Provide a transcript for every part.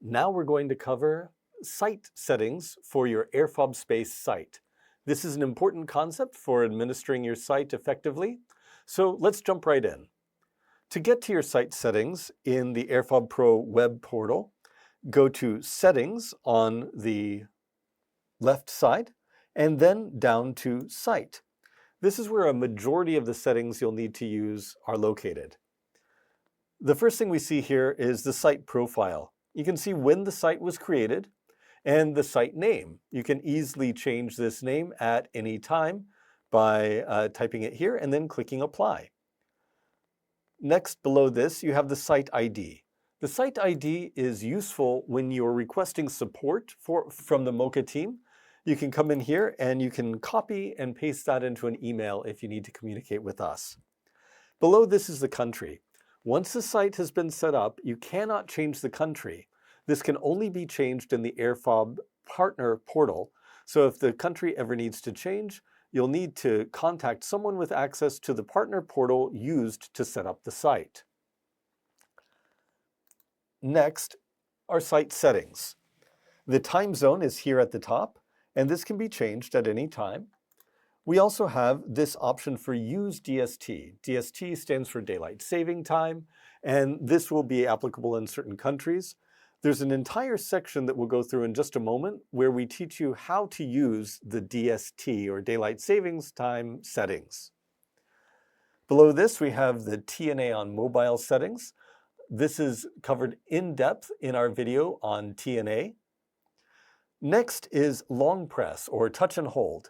Now we're going to cover site settings for your Airfob Space site. This is an important concept for administering your site effectively, so let's jump right in. To get to your site settings in the Airfob Pro web portal, go to Settings on the left side, and then down to Site. This is where a majority of the settings you'll need to use are located. The first thing we see here is the site profile. You can see when the site was created and the site name. You can easily change this name at any time by typing it here and then clicking Apply. Next, below this, you have the site ID. The site ID is useful when you're requesting support from the Mocha team. You can come in here and you can copy and paste that into an email if you need to communicate with us. Below this is the country. Once the site has been set up, you cannot change the country. This can only be changed in the Airfob partner portal. So if the country ever needs to change, you'll need to contact someone with access to the partner portal used to set up the site. Next are site settings. The time zone is here at the top, and this can be changed at any time. We also have this option for Use DST. DST stands for Daylight Saving Time, and this will be applicable in certain countries. There's an entire section that we'll go through in just a moment where we teach you how to use the DST, or Daylight Savings Time settings. Below this, we have the TNA on mobile settings. This is covered in depth in our video on TNA. Next is long press, or touch and hold.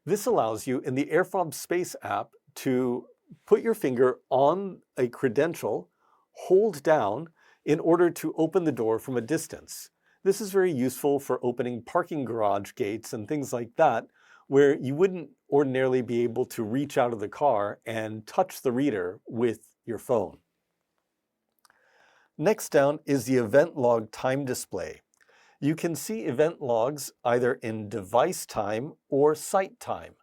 This allows you in the Airfob Space app to put your finger on a credential, hold down, in order to open the door from a distance. This is very useful for opening parking garage gates and things like that, where you wouldn't ordinarily be able to reach out of the car and touch the reader with your phone. Next down is the event log time display. You can see event logs either in device time or site time.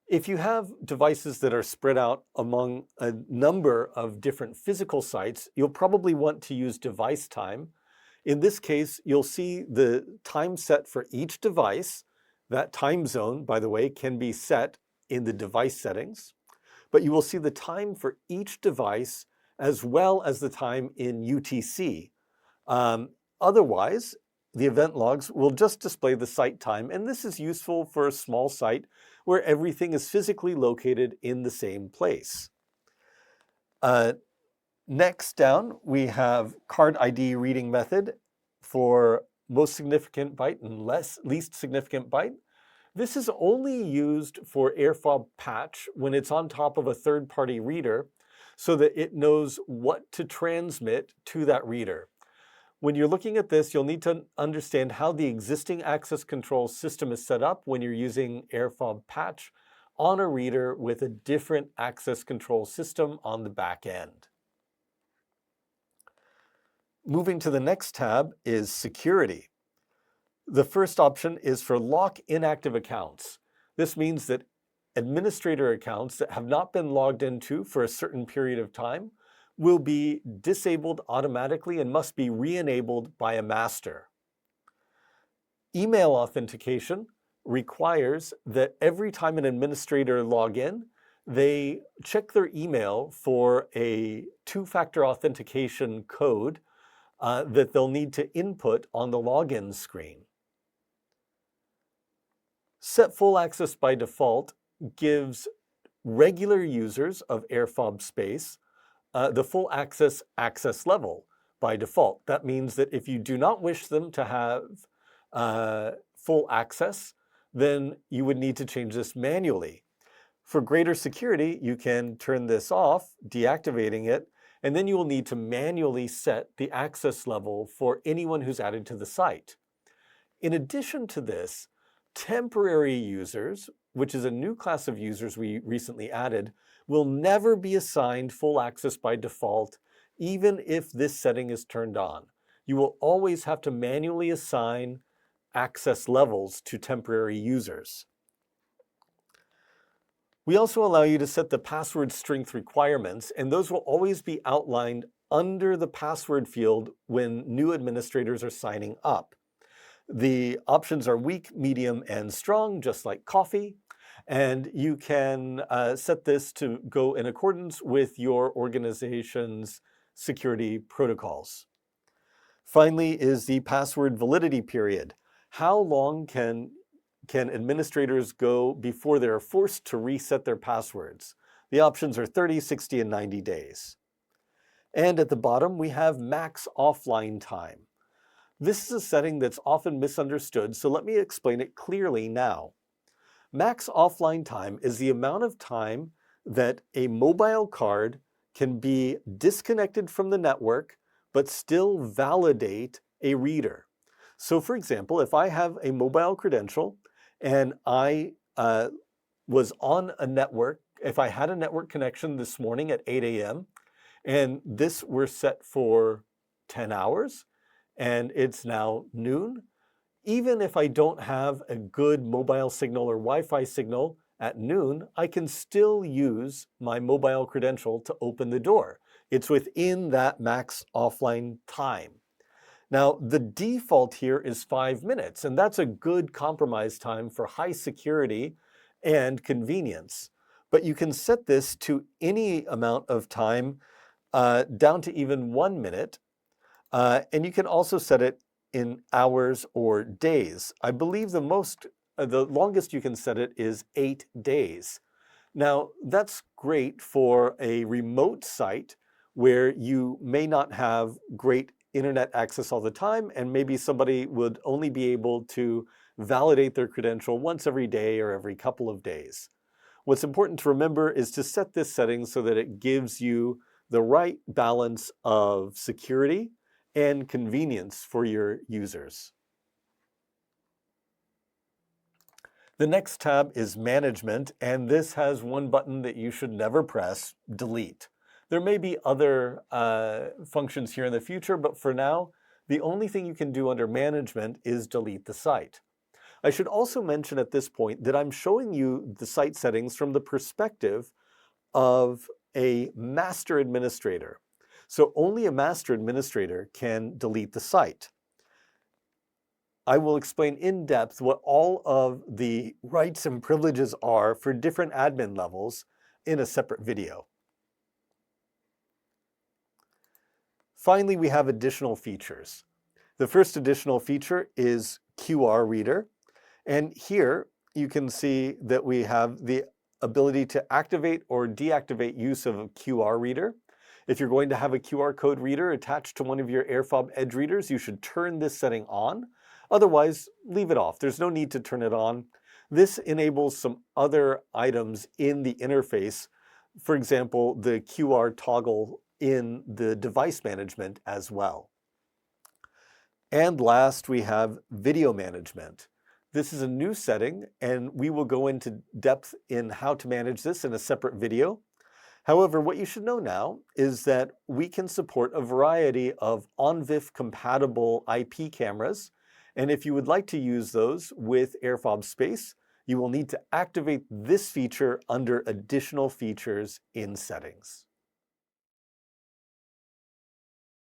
If you have devices that are spread out among a number of different physical sites, you'll probably want to use device time. In this case, you'll see the time set for each device. That time zone, by the way, can be set in the device settings, but you will see the time for each device as well as the time in UTC. Otherwise, the event logs will just display the site time, and this is useful for a small site where everything is physically located in the same place. Next down, we have card ID reading method for most significant byte and least significant byte. This is only used for Airfob Patch when it's on top of a third-party reader so that it knows what to transmit to that reader. When you're looking at this, you'll need to understand how the existing access control system is set up when you're using Airfob Patch on a reader with a different access control system on the back end. Moving to the next tab is security. The first option is for lock inactive accounts. This means that administrator accounts that have not been logged into for a certain period of time will be disabled automatically and must be re-enabled by a master. Email authentication requires that every time an administrator log in, they check their email for a two-factor authentication code that they'll need to input on the login screen. Set full access by default gives regular users of Airfob Space the full access level by default. That means that if you do not wish them to have full access, then you would need to change this manually. For greater security, you can turn this off, deactivating it, and then you will need to manually set the access level for anyone who's added to the site. In addition to this, temporary users, which is a new class of users we recently added, will never be assigned full access by default, even if this setting is turned on. You will always have to manually assign access levels to temporary users. We also allow you to set the password strength requirements, and those will always be outlined under the password field when new administrators are signing up. The options are weak, medium, and strong, just like coffee. And you can set this to go in accordance with your organization's security protocols. Finally is the password validity period. How long can administrators go before they're forced to reset their passwords? The options are 30, 60, and 90 days. And at the bottom, we have max offline time. This is a setting that's often misunderstood, so let me explain it clearly now. Max offline time is the amount of time that a mobile card can be disconnected from the network, but still validate a reader. So for example, if I have a mobile credential and I was on a network, if I had a network connection this morning at 8 a.m., and this were set for 10 hours, and it's now noon, even if I don't have a good mobile signal or Wi-Fi signal at noon, I can still use my mobile credential to open the door. It's within that max offline time. Now, the default here is 5 minutes, and that's a good compromise time for high security and convenience. But you can set this to any amount of time, down to even 1 minute, and you can also set it in hours or days. I believe the longest you can set it is 8 days. Now, that's great for a remote site where you may not have great internet access all the time, and maybe somebody would only be able to validate their credential once every day or every couple of days. What's important to remember is to set this setting so that it gives you the right balance of security and convenience for your users. The next tab is Management, and this has one button that you should never press, Delete. There may be other functions here in the future, but for now, the only thing you can do under Management is delete the site. I should also mention at this point that I'm showing you the site settings from the perspective of a master administrator. So only a master administrator can delete the site. I will explain in depth what all of the rights and privileges are for different admin levels in a separate video. Finally, we have additional features. The first additional feature is QR Reader. And here you can see that we have the ability to activate or deactivate use of a QR reader. If you're going to have a QR code reader attached to one of your Airfob Edge readers, you should turn this setting on. Otherwise, leave it off. There's no need to turn it on. This enables some other items in the interface. For example, the QR toggle in the device management as well. And last, we have video management. This is a new setting, and we will go into depth in how to manage this in a separate video. However, what you should know now is that we can support a variety of ONVIF compatible IP cameras. And if you would like to use those with Airfob Space, you will need to activate this feature under additional features in settings.